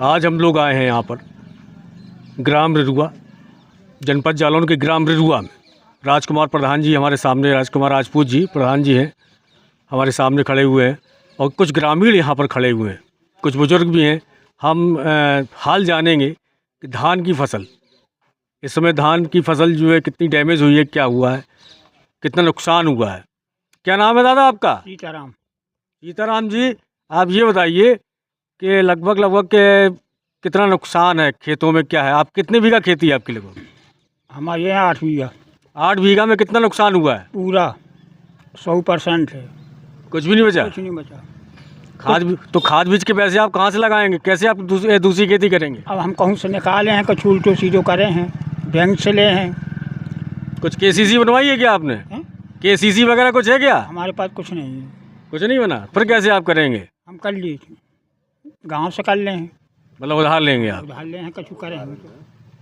आज हम लोग आए हैं यहाँ पर ग्राम रिरुआ, जनपद जालौन के ग्राम रिरुआ में। राजकुमार प्रधान जी हमारे सामने, राजकुमार राजपूत जी प्रधान जी हैं, हमारे सामने खड़े हुए हैं और कुछ ग्रामीण यहाँ पर खड़े हुए हैं, कुछ बुजुर्ग भी हैं। हम हाल जानेंगे कि धान की फसल, इस समय धान की फसल जो है कितनी डैमेज हुई है, क्या हुआ है, कितना नुकसान हुआ है। क्या नाम है दादा आपका? सीताराम। सीताराम जी, आप ये बताइए कि लगभग के कितना नुकसान है खेतों में, क्या है? आप कितने बीघा खेती है आपकी लगभग? हमारे यहाँ 8 बीघा। 8 बीघा में कितना नुकसान हुआ है? पूरा 100% है, कुछ भी नहीं बचा? कुछ नहीं बचा। खाद बीज के पैसे आप कहाँ से लगाएंगे? कैसे आप दूसरी खेती करेंगे? अब हम कहूँ से निकाले हैं, कुछ उल्टो सीधो करे हैं, बैंक से ले हैं। कुछ केसीसी बनवाई है क्या आपने? केसीसी वगैरह कुछ है क्या? हमारे पास कुछ नहीं है। कुछ नहीं बना, फिर कैसे आप करेंगे? हम कर लिए थे, गाँव से कर ले हैं, मतलब उधार लेंगे आप? उधार ले हैं, कुछ करें।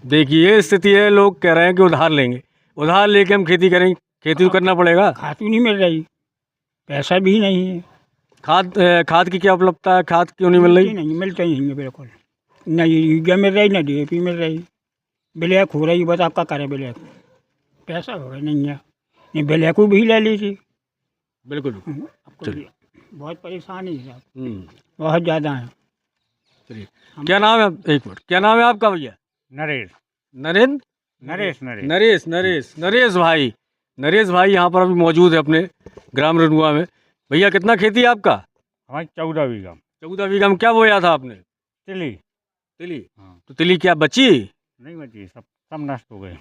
देखिए ये स्थिति है, लोग कह रहे हैं कि उधार लेंगे, उधार लेके हम खेती करेंगे, खेती तो करना पड़ेगा। खाद भी नहीं मिल रही, पैसा भी नहीं है। खाद की क्या उपलब्धता है? खाद क्यों नहीं मिल रही? नहीं मिलता ही नहीं है बिल्कुल, न यूरिया मिल रही, न DAP मिल रही, ब्लैक हो रही। बता क्या करें, ब्लैक पैसा हो गया नहीं है, नहीं ब्लैक भी ले ली थी। बिल्कुल। चलिए, बहुत परेशानी है, बहुत ज़्यादा है। चलिए, क्या नाम है? एक मिनट, क्या नाम है आपका भैया? नरेश। नरेंद्र? नरेश भाई, नरेश भाई यहाँ पर अभी मौजूद है अपने ग्राम रनुआ में। भैया कितना खेती है आपका? हमारी 14 बीघा। 14 बीघा में क्या बोया था आपने? तिली। तिली? हाँ। तो तिली क्या बची? नहीं बची, सब नष्ट हो गए।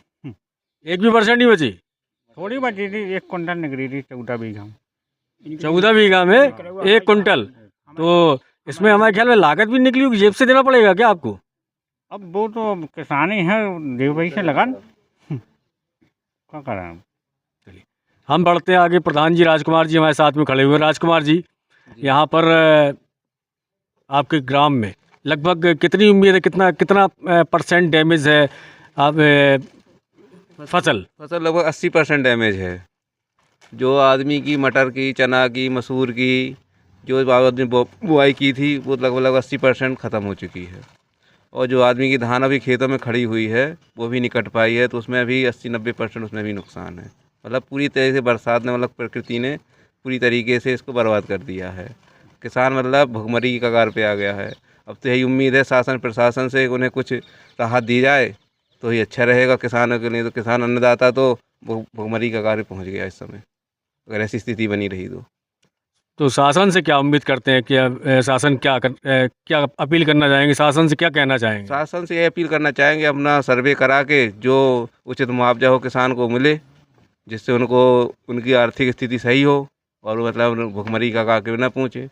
1% नहीं बची? थोड़ी बची थी, 1 कुंटल निकली थी 14 बीघा में। 14 बीघा में 1 कुंटल? तो इसमें हमारे ख्याल में लागत भी निकली होगी, जेब से देना पड़ेगा क्या आपको? अब वो तो किसानी है, देव भाई से लगा क्या करें। चलिए, हम बढ़ते हैं आगे। प्रधान जी राजकुमार जी हमारे साथ में खड़े हुए हैं। राजकुमार जी, यहाँ पर आपके ग्राम में लगभग कितनी उम्मीद है, कितना % डैमेज है आप फसल लगभग 80% डैमेज है। जो आदमी की मटर की, चना की, मसूर की जो आदमी बुआई की थी वो लगभग 80% ख़त्म हो चुकी है। और जो आदमी की धान अभी खेतों में खड़ी हुई है वो भी नहीं कट पाई है, तो उसमें भी 80-90% उसमें भी नुकसान है। मतलब पूरी तरह से बरसात ने, मतलब प्रकृति ने पूरी तरीके से इसको बर्बाद कर दिया है। किसान मतलब भुखमरी की कगार पे आ गया है। अब तो यही उम्मीद है शासन प्रशासन से उन्हें कुछ राहत दी जाए तो ही अच्छा रहेगा किसानों के लिए। तो किसान अन्नदाता तो भुखमरी की कगार पे पहुँच गया इस समय, अगर ऐसी स्थिति बनी रही तो शासन से क्या उम्मीद करते हैं कि शासन क्या अपील करना चाहेंगे? शासन से क्या कहना चाहेंगे? शासन से ये अपील करना चाहेंगे, अपना सर्वे करा के जो उचित मुआवजा हो किसान को मिले, जिससे उनको उनकी आर्थिक स्थिति सही हो और मतलब भुखमरी का कगार पे न पहुँचे।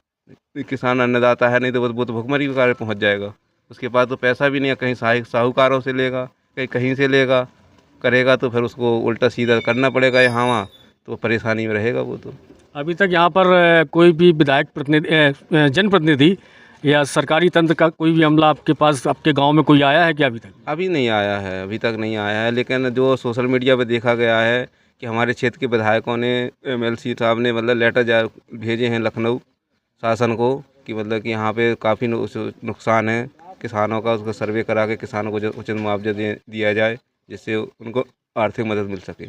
किसान अन्नदाता है, नहीं तो वो तो भुखमरी के कगार पे पहुँच जाएगा। उसके पास तो पैसा भी नहीं है, कहीं साहूकारों से लेगा, कहीं से लेगा, करेगा तो फिर उसको उल्टा सीधा करना पड़ेगा यहाँ वहाँ, तो परेशानी में रहेगा वो। तो अभी तक यहाँ पर कोई भी विधायक प्रतिनिधि, जनप्रतिनिधि या सरकारी तंत्र का कोई भी अमला आपके पास, आपके गांव में कोई आया है क्या अभी तक? अभी नहीं आया है, अभी तक नहीं आया है। लेकिन जो सोशल मीडिया पे देखा गया है कि हमारे क्षेत्र के विधायकों ने, MLC साहब ने मतलब लेटर भेजे हैं लखनऊ शासन को कि मतलब कि यहाँ पे काफ़ी नुकसान है किसानों का, उसका सर्वे करा के किसानों को उचित मुआवजा दिया जाए, जिससे उनको आर्थिक मदद मिल सके।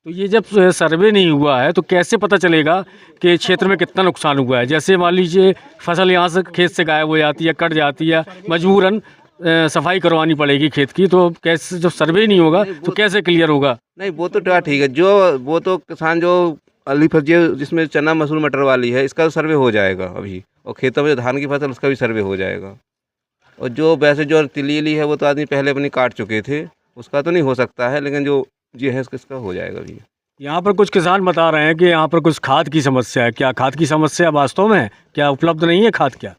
तो ये जब सर्वे नहीं हुआ है तो कैसे पता चलेगा कि क्षेत्र में कितना नुकसान हुआ है? जैसे मान लीजिए फसल यहाँ से खेत से गायब हो जाती है, कट जाती है, मजबूरन सफाई करवानी पड़ेगी खेत की, तो कैसे, जब सर्वे नहीं होगा तो कैसे क्लियर होगा? नहीं वो तो ठीक है, जो वो तो किसान जो अली फसली जिसमें चना मसूर मटर वाली है, इसका तो सर्वे हो जाएगा अभी, और खेतों में जो धान की फसल उसका भी सर्वे हो जाएगा। और जो वैसे जो तिली है वो तो आदमी पहले अपनी काट चुके थे, उसका तो नहीं हो सकता है, लेकिन जो ये है इसका हो जाएगा अभी। यहाँ पर कुछ किसान बता रहे हैं कि यहाँ पर कुछ खाद की समस्या है। क्या खाद की समस्या वास्तव में है? क्या उपलब्ध नहीं है खाद? क्या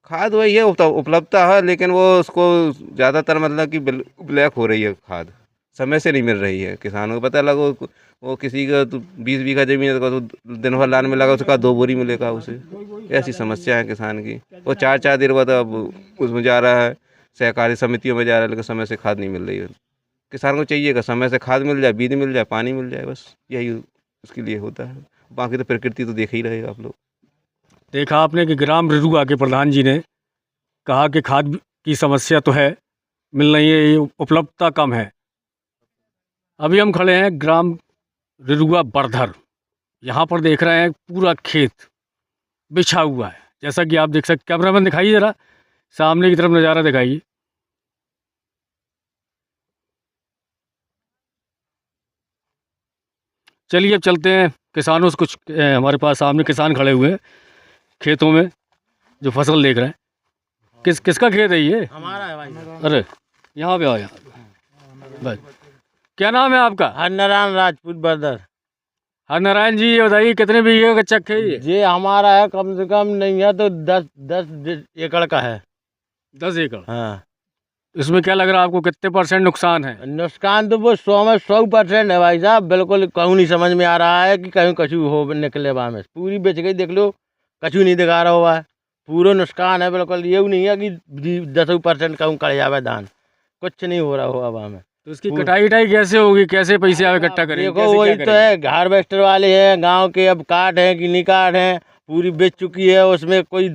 खाद वही है, उपलब्धता है, लेकिन वो उसको ज़्यादातर मतलब कि ब्लैक हो रही है खाद, समय से नहीं मिल रही है। किसानों को पता लगा वो किसी का तो 20 बीघा जमीन है तो दिन भर लान में लगा, उसका 2 बोरी मिलेगा उसे। ऐसी समस्या है किसान की। वो 4-4 दिन बाद अब उसमें जा रहा है, सहकारी समितियों में जा रहा है, लेकिन समय से खाद नहीं मिल रही है। किसान को चाहिए कि समय से खाद मिल जाए, बीज मिल जाए, पानी मिल जाए, बस यही उसके लिए होता है। बाकी तो प्रकृति तो देख ही रहे आप लोग। देखा आपने कि ग्राम रिरुआ के प्रधान जी ने कहा कि खाद की समस्या तो है, मिल नहीं है, ये उपलब्धता कम है। अभी हम खड़े हैं ग्राम रिरुआ बरधर। यहाँ पर देख रहे हैं पूरा खेत बिछा हुआ है, जैसा कि आप देख सकते। कैमरामैन दिखाइए ज़रा, सामने की तरफ नज़ारा दिखाइए। चलिए अब चलते हैं किसानों से कुछ हमारे पास सामने किसान खड़े हुए हैं खेतों में जो फसल देख रहे हैं। किसका खेत है ये? हमारा है भाई। अरे यहाँ पे आओ, यहाँ पे बस। क्या नाम है आपका? हरनारायण राजपूत बरदर। हरनारायण जी, ये बताइए कितने बीघे का चक है ये? ये हमारा है, कम से कम नहीं है तो 10 एकड़ का है। 10 एकड़। हाँ। इसमें क्या लग रहा है आपको, कितने % नुकसान है? नुकसान तो वो 100 में 100% है भाई साहब। बिल्कुल कहूँ नहीं समझ में आ रहा है कि कहीं कछु हो निकले वहाँ में। पूरी बेच गई, देख लो कछु नहीं दिखा रहा हुआ है। पूरा नुकसान है बिल्कुल। ये नहीं है कि 10% कहूँ कट जावे धान, कुछ नहीं हो रहा हुआ वहाँ में। तो इसकी कटाई कैसे होगी, कैसे पैसे आप इकट्ठा करेंगे? देखो वही तो है, हार्वेस्टर वाले हैं गांव के, अब काट हैं कि नहीं काट हैं, पूरी बेच चुकी है। उसमें कोई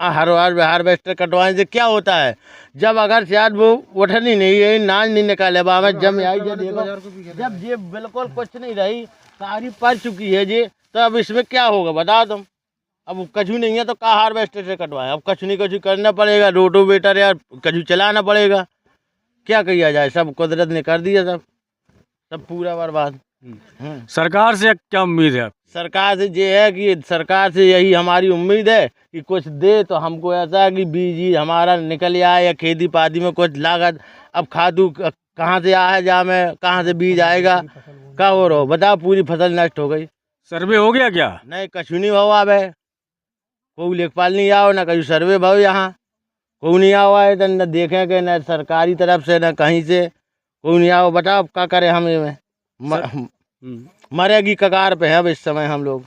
हार्वेस्टर कटवाने से क्या होता है, जब अगर शायद वो उठन ही नहीं है, नाज नहीं निकाले बाबा जब आई जे देखो, जब ये बिल्कुल कुछ नहीं रही, सारी पड़ चुकी है जी, तो अब इसमें क्या होगा बताओ तुम। अब कछु नहीं है तो का हार्वेस्टर से कटवाएं, अब कछु नहीं कछु करना पड़ेगा, रोटोवेटर या कछु चलाना पड़ेगा। क्या किया जाए, सब कुदरत ने कर दिया, सब पूरा बर्बाद। सरकार से क्या उम्मीद है आप? सरकार से ये है कि सरकार से यही हमारी उम्मीद है कि कुछ दे तो हमको, ऐसा कि बीज ही हमारा निकल आए या खेती पाती में कुछ लागत। अब खादू कहाँ से आए, जा में कहाँ से बीज आएगा, क्या हो रहा हो बताओ, पूरी फसल नष्ट हो गई। सर्वे हो गया क्या? नहीं, कछु नहीं भाव आवे, कोई लेखपाल नहीं आओ, ना कहीं सर्वे भाव, यहाँ कोई नहीं आओ है, तो न देखेंगे न सरकारी तरफ से न कहीं से कोई नहीं आओ। बताओ क्या करें हम, मरेगी कगार पे है अब इस समय हम लोग।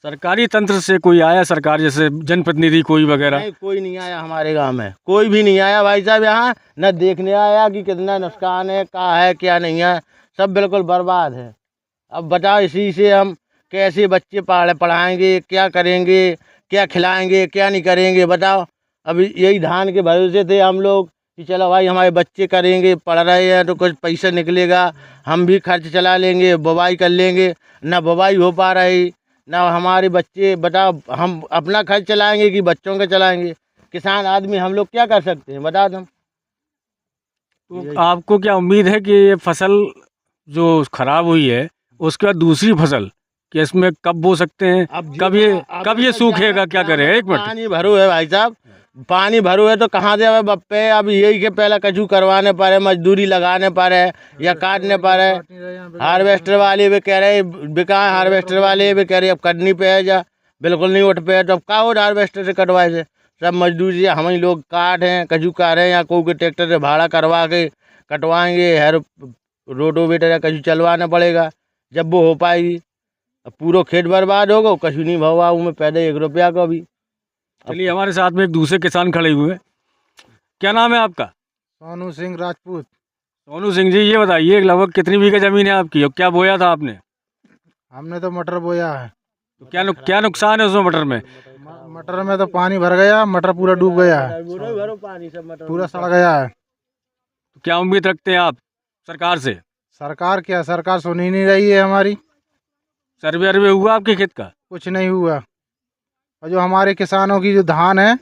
सरकारी तंत्र से कोई आया, सरकार जैसे जनप्रतिनिधि कोई वगैरह? नहीं, कोई नहीं आया हमारे गांव में, कोई भी नहीं आया भाई साहब। यहाँ न देखने आया कि कितना नुकसान है, क्या है क्या नहीं है, सब बिल्कुल बर्बाद है। अब बताओ इसी से हम कैसे बच्चे पढ़ाएंगे, क्या करेंगे, क्या खिलाएंगे, क्या नहीं करेंगे बताओ। अभी यही धान के भरोसे थे हम लोग कि चलो भाई हमारे बच्चे करेंगे, पढ़ रहे हैं तो कुछ पैसा निकलेगा, हम भी खर्च चला लेंगे, बुवाई कर लेंगे। ना बुवाई हो पा रही, ना हमारे बच्चे, बताओ हम अपना खर्च चलाएंगे कि बच्चों का चलाएंगे। किसान आदमी हम लोग क्या कर सकते हैं बताओ तुम। तो आपको क्या उम्मीद है कि ये फसल जो खराब हुई है उसके बाद दूसरी फसल कि इसमें कब बो सकते हैं, कब ये सूखेगा, क्या करें? एक मिनट, पानी भरो है भाई साहब, पानी भरो है तो कहाँ से अब बप्पे, अब यही के पहले कछु करवाने पड़े, मजदूरी लगाने पड़े या काटने पड़े। हार्वेस्टर वाले भी कह रहे बिका, हार्वेस्टर वाले भी कह रहे अब करनी पे जा, बिल्कुल नहीं उठ पे, तो अब का हो हार्वेस्टर से कटवाए से, सब मजदूरी हम ही लोग काट हैं, कछु कर हैं या कोई के ट्रैक्टर से भाड़ा करवा के कटवाएंगे, हर रोटोवेटर या कछु चलवाना पड़ेगा, जब वो हो पाएगी। अब पूरा खेत बर्बाद होगा, कछु नहीं भवा में पैदा 1 रुपया का भी। चलिए हमारे साथ में एक दूसरे किसान खड़े हुए हैं। क्या नाम है आपका? सोनू सिंह राजपूत। सोनू सिंह जी, ये बताइए लगभग कितनी बीघा जमीन है आपकी और क्या बोया था आपने? हमने तो मटर बोया है। तो क्या नुकसान है उसमें मटर में? मटर में तो पानी भर गया, मटर पूरा डूब गया है, पूरा सड़ गया है। तो क्या उम्मीद रखते हैं आप सरकार से? सरकार क्या, सरकार सुन ही नहीं रही है हमारी। सर्वे अर्वे हुआ आपके खेत का? कुछ नहीं हुआ। और जो हमारे किसानों की जो धान है,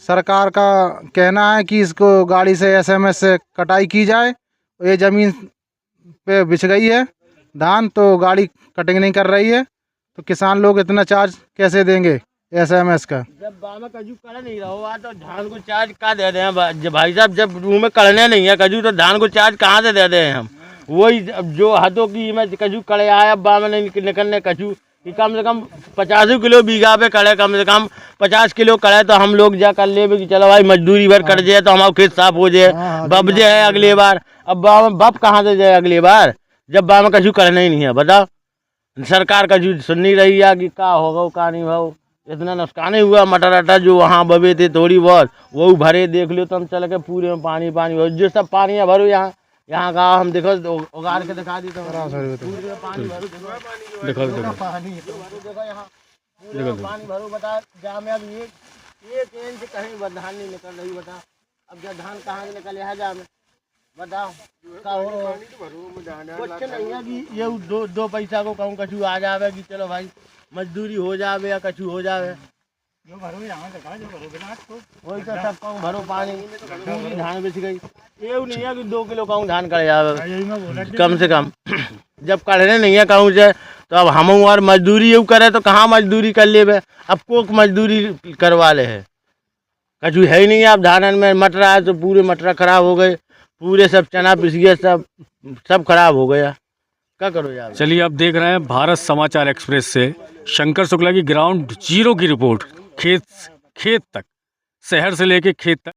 सरकार का कहना है कि इसको गाड़ी से SMS से कटाई की जाए। ये ज़मीन पे बिछ गई है धान, तो गाड़ी कटिंग नहीं कर रही है, तो किसान लोग इतना चार्ज कैसे देंगे SMS का? जब बामा कजू कर नहीं रहा हुआ तो धान को चार्ज कहाँ दे दें भाई साहब, जब रूम में कड़ने नहीं है कजू तो धान को चार्ज कहाँ से दे दें हम। वही जो हाथों की में कजू कड़े आए, अब बामा नहीं निकलने कजू कि कम से कम 50 किलो बीघा पे कड़े, कम से कम 50 किलो कड़े तो हम लोग जा कर ले कि चलो भाई मजदूरी भर कर जाए तो हमारा खेत साफ हो जाए, बब जो है अगली बार। अब बामा बब कहाँ से जाए अगली बार, जब बामा कजू करना ही नहीं है बताओ। सरकार कजू सुन नहीं रही है कि क्या होगा क्या नहीं भाव। इतना नुकसान ही हुआ, मटर अटर जो वहाँ बबे थे थोड़ी बहुत वो भरे, देख लो तो हम चल के पूरे में पानी पानी हो, जो सब पानी है भरो यहाँ का हम देखो उगाड़ के दिखा दी तो पानी भरो, देखो पानी देखो यहाँ पानी भरो बता जा में। अब एक इंच कहीं धान नहीं निकल रही बता, अब जब धान कहाँ से निकल यहाँ जा में बताओ का हो कुछ नहीं है कि ये दो पैसा को कहूँ कछु आ जावे कि चलो भाई मजदूरी हो जावे या कछु हो जावे जो भरो यहाँ से कहा जो भरो बिना तो वही तो सब कहूँ भरो पानी पूरी धान बेच गई ये नहीं है कि 2 किलो कहूँ धान कर जावे यही मैं बोला कम से कम जब कढ़ने नहीं है कहूँ से तो अब हम और मजदूरी ये करे तो कहाँ मजदूरी कर लेवे अब कोक मजदूरी करवा ले है कछु है ही नहीं है। अब धान में मटर आया तो पूरे मटर खराब हो गए पूरे सब चना पिस गए सब खराब हो गया क्या करो यार। चलिए आप देख रहे हैं भारत समाचार एक्सप्रेस से शंकर शुक्ला की ग्राउंड जीरो की रिपोर्ट खेत तक, शहर से लेके खेत तक।